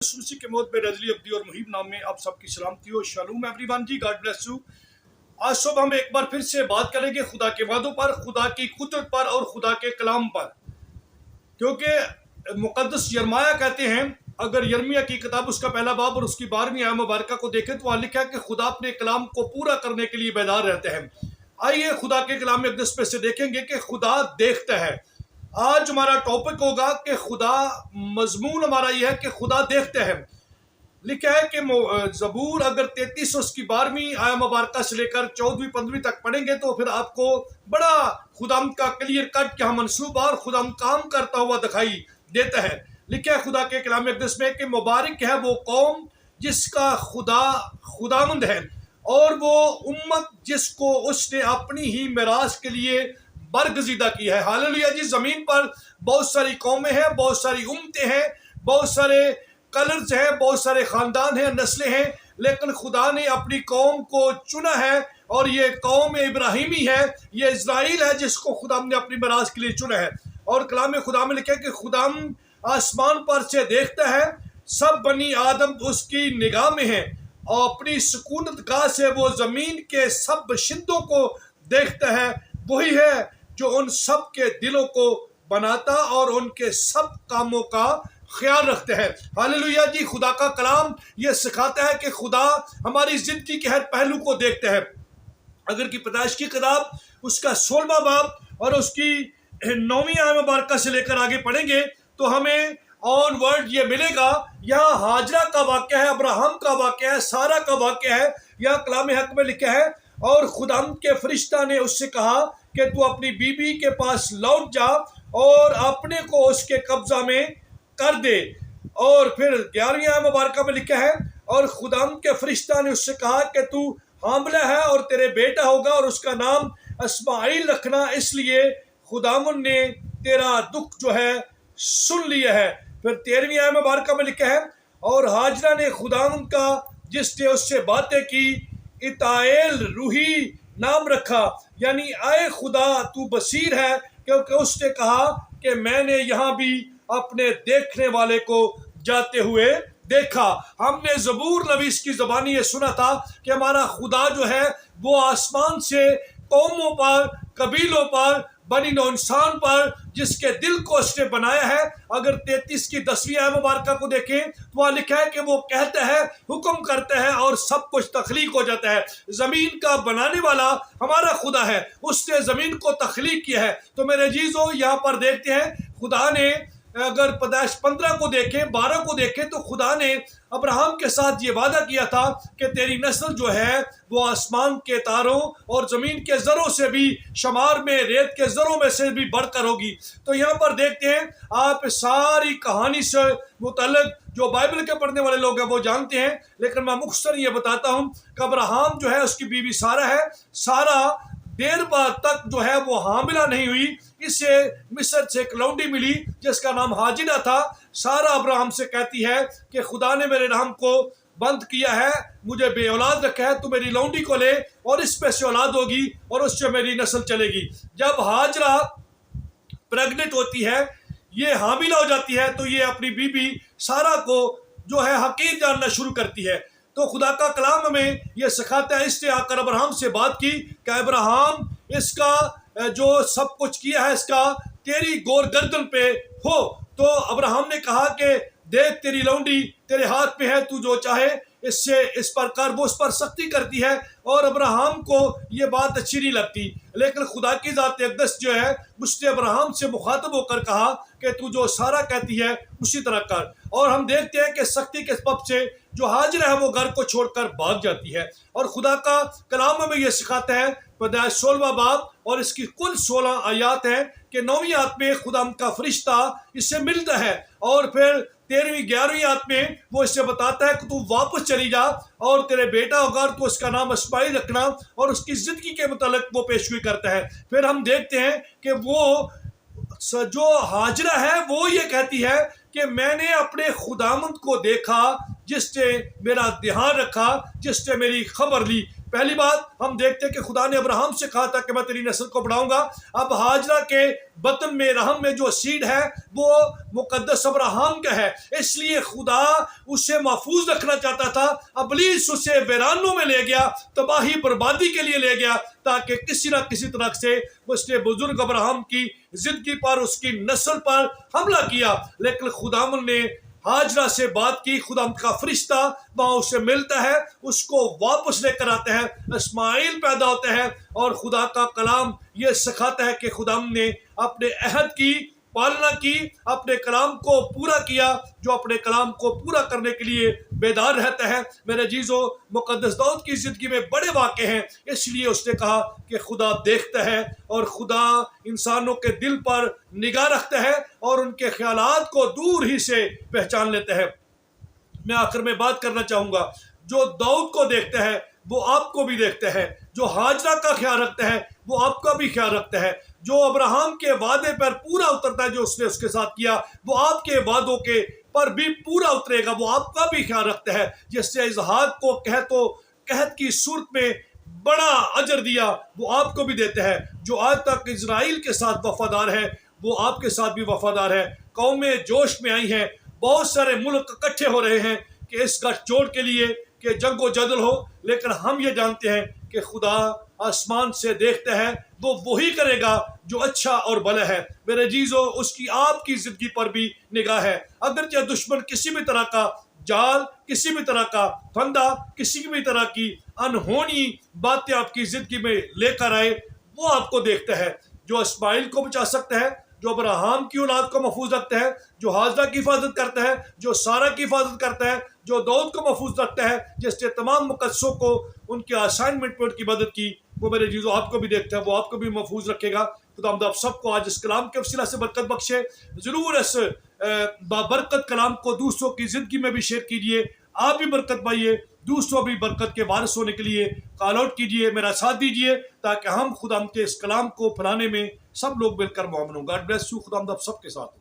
Sushi के मौत में रजली अब्दी और मुहिब नाम में आप सबकी सलामती हो। शालूम एवरीवन जी, गॉड ब्लेस यू। आज सुबह हम एक बार फिर से बात करेंगे खुदा के वादों पर, खुदा की कुदरत पर और खुदा के कलाम पर, क्योंकि मुकद्दस यरमाया कहते हैं, अगर यर्मिया की किताब उसका पहला बाब और उसकी 12वीं आयत मुबारका को देखें तो वहाँ लिखा है कि खुदा अपने कलाम को पूरा करने के लिए बेदार रहते हैं। आइए खुदा के कलाम मुक़द्दस में से देखेंगे कि खुदा देखता है। आज हमारा टॉपिक होगा कि खुदा, मजमून हमारा यह है कि खुदा देखते हैं। लिखा है कि ज़बूर अगर 33 उसकी 12वीं आयत मुबारका से लेकर 14वीं 15वीं तक पढ़ेंगे तो फिर आपको बड़ा खुदाम का क्लियर कट क्या मनसूबा और खुदाम काम करता हुआ दिखाई देता है। लिखा है खुदा के कलाम मुक़द्दस में कि मुबारक है वो कौम जिसका खुदा खुदावंद है और वो उम्मत जिसको उसने अपनी ही मिरास के लिए बरगजीदा की है। हालेलुया जी। ज़मीन पर बहुत सारी कौमें हैं, बहुत सारी उम्मतें हैं, बहुत सारे कलर्स हैं, बहुत सारे ख़ानदान हैं, नस्लें हैं, लेकिन खुदा ने अपनी कौम को चुना है और ये कौम इब्राहिमी है, ये इज़राइल है जिसको खुदा ने अपनी मिरास के लिए चुना है। और कलाम खुदा में लिखा है कि खुदा आसमान पर से देखता है, सब बनी आदम उसकी निगाह में है और अपनी सुकूनत गाह से वो ज़मीन के सब बशिंदों को देखता है। वही है जो उन सब के दिलों को बनाता और उनके सब कामों का ख्याल रखते हैं। हालेलुया जी। खुदा का कलाम ये सिखाता है कि खुदा हमारी ज़िंदगी के हर पहलू को देखता है। अगर की पैदाइश की किताब उसका 16वां बाब और उसकी 9वीं आयत मुबारका से लेकर आगे पढ़ेंगे तो हमें ऑन वर्ड ये मिलेगा। यहाँ हाजरा का वाक़या है, अब्राहम का वाक़या है, सारा का वाक़या है। यहाँ कलाम हक में लिखा है, और खुदा के फरिश्ता ने उससे कहा कि तू अपनी बीबी के पास लौट जा और अपने को उसके कब्जा में कर दे। और फिर 11वीं आयत मुबारका में लिखा है, और खुदा के फरिश्ता ने उससे कहा कि तू हामिला है और तेरे बेटा होगा और उसका नाम इस्माइल रखना, इसलिए खुदावन ने तेरा दुख जो है सुन लिया है। फिर 13वीं आयत मुबारका में लिखा है, और हाजरा ने खुदावन का जिसने उससे बातें की इताएल रूही नाम रखा, यानी आए खुदा तू बसीर है, क्योंकि उसने कहा कि मैंने यहाँ भी अपने देखने वाले को जाते हुए देखा। हमने ज़बूर नवीस की ज़बानी ये सुना था कि हमारा खुदा जो है वो आसमान से कौमों पर, कबीलों पर, बनी नौ इंसान पर जिसके दिल को उसने बनाया है। अगर 33 की 10वीं आयत मुबारका को देखें तो वहाँ लिखा है कि वो कहता है, हुक्म करता है और सब कुछ तख्लीक हो जाता है। ज़मीन का बनाने वाला हमारा खुदा है, उसने ज़मीन को तख्लीक किया है। तो मेरे अजीज़ों, यहाँ पर देखते हैं खुदा ने, अगर पैदाइश 15 को देखें, 12 को देखें तो खुदा ने अब्राहम के साथ ये वादा किया था कि तेरी नस्ल जो है वो आसमान के तारों और ज़मीन के ज़रों से भी, शमार में रेत के ज़रों में से भी बढ़कर होगी। तो यहाँ पर देखते हैं, आप सारी कहानी से मुतल्लिक़ जो बाइबल के पढ़ने वाले लोग हैं वो जानते हैं, लेकिन मैं मुख्तसर ये बताता हूँ कि अब्राहम जो है उसकी बीवी सारा है। सारा देर बाद तक जो है वो हामिला नहीं हुई। इसे मिस्र से एक लौंडी मिली जिसका नाम हाजिरा था। सारा अब्राहम से कहती है कि खुदा ने मेरे नाम को बंद किया है, मुझे बे औलाद रखा है, तू मेरी लौंडी को ले और इस पे से औलाद होगी और उससे मेरी नस्ल चलेगी। जब हाजरा प्रेग्नेंट होती है, ये हामिला हो जाती है, तो ये अपनी बीबी सारा को जो है हकीर जानना शुरू करती है। तो खुदा का कलाम हमें यह सिखाता है, इसने आकर अब्राहम से बात की कि अब्राहम, इसका जो सब कुछ किया है इसका तेरी गोर गर्दन पे हो। तो अब्राहम ने कहा कि देख तेरी लौंडी तेरे हाथ में है, तू जो चाहे इससे इस पर कर। वो उस पर सख्ती करती है और अब्राहम को ये बात अच्छी नहीं लगती, लेकिन खुदा की ज़ात अक़दस जो है उसने अब्राहम से मुखातब होकर कहा कि तू जो सारा कहती है उसी तरह कर। और हम देखते हैं कि सख्ती के सबब से जो हाजिर है वो घर को छोड़कर भाग जाती है। और खुदा का कलाम हमें यह सिखाता है, पैदाइश 16वां बाब और इसकी कुल 16 आयात हैं, कि 9वीं आयत में खुदा का फरिश्ता इससे मिलता है और फिर 13वीं 11वीं आयत में वो इससे बताता है कि तू वापस चली जा और तेरे बेटा होगा तो उसका नाम इस्माइल रखना, और उसकी ज़िंदगी के मुतालिक वो पेशगोई करता है। फिर हम देखते हैं कि वो जो हाजरा है वो ये कहती है कि मैंने अपने खुदावंद को देखा जिसने मेरा ध्यान रखा, जिसने मेरी खबर ली। پہلی بات ہم دیکھتے ہیں کہ خدا نے ابراہیم سے کہا تھا کہ میں تیری نسل کو بڑھاؤں گا. اب ہاجرہ کے بطن میں رحم میں جو سیڈ ہے وہ مقدس ابراہیم کا ہے، اس لیے خدا اسے محفوظ رکھنا چاہتا تھا. ابلیس اسے ویرانوں میں لے گیا، تباہی بربادی کے لیے لے گیا، تاکہ کسی نہ کسی طرح سے اس نے بزرگ ابراہیم کی زندگی پر، اس کی نسل پر حملہ کیا. لیکن خداوند نے ہاجرہ سے بات کی، خدا کا فرشتہ وہاں اسے ملتا ہے، اس کو واپس لے کر آتا ہے، اسماعیل پیدا ہوتا ہے. اور خدا کا کلام یہ سکھاتا ہے کہ خدا نے اپنے عہد کی پالنا کی، اپنے کلام کو پورا کیا. جو اپنے کلام کو پورا کرنے کے لیے بیدار رہتا ہے. میرے عزیزو، مقدس داؤد کی زندگی میں بڑے واقعے ہیں، اس لیے اس نے کہا کہ خدا دیکھتا ہے اور خدا انسانوں کے دل پر نگاہ رکھتا ہے اور ان کے خیالات کو دور ہی سے پہچان لیتا ہے. میں آخر میں بات کرنا چاہوں گا، جو داؤد کو دیکھتا ہے وہ آپ کو بھی دیکھتا ہے، جو ہاجرہ کا خیال رکھتا ہے وہ آپ کا بھی خیال رکھتا ہے، جو ابراہیم کے وعدے پر پورا اترتا ہے جو اس نے اس کے ساتھ کیا، وہ آپ کے وعدوں کے پر بھی پورا اترے گا، وہ آپ کا بھی خیال رکھتا ہے. جس سے اسحاق کو قحط کی صورت میں بڑا اجر دیا، وہ آپ کو بھی دیتا ہے. جو آج تک اسرائیل کے ساتھ وفادار ہے وہ آپ کے ساتھ بھی وفادار ہے. قومیں جوش میں آئی ہیں، بہت سارے ملک اکٹھے ہو رہے ہیں کہ اس گٹھ جوڑ کے لیے کہ جنگ و جدل ہو، لیکن ہم یہ جانتے ہیں کہ خدا آسمان سے دیکھتا ہے، وہ وہی کرے گا جو اچھا اور بھلا ہے. میرے عزیزو، اس کی آپ کی زندگی پر بھی نگاہ ہے. اگرچہ دشمن کسی بھی طرح کا جال، کسی بھی طرح کا پھندا، کسی بھی طرح کی انہونی باتیں آپ کی زندگی میں لے کر آئے، وہ آپ کو دیکھتا ہے. جو اسماعیل کو بچا سکتا ہے، جو ابراہیم کی اولاد کو محفوظ رکھتا ہے، جو ہاجرہ کی حفاظت کرتا ہے، جو سارہ کی حفاظت کرتا ہے، جو داؤد کو محفوظ رکھتا ہے، جس نے تمام مقدسوں کو ان کے اسائنمنٹ میں ان کی مدد کی، وہ میرے عزیزو آپ کو بھی دیکھتا ہے، وہ آپ کو بھی محفوظ رکھے گا. خدا آپ سب کو آج اس کلام کے وسیلہ سے برکت بخشے. ضرور اس بابرکت کلام کو دوسروں کی زندگی میں بھی شیئر کیجئے. آپ بھی برکت پائیے، دوسروں بھی برکت کے وارث ہونے کے لیے کال آؤٹ کیجئے، میرا ساتھ دیجئے، تاکہ ہم خدا کے اس کلام کو پھیلانے میں سب لوگ مل کر معاون ہوں. God bless you. خدا آپ سب کے ساتھ.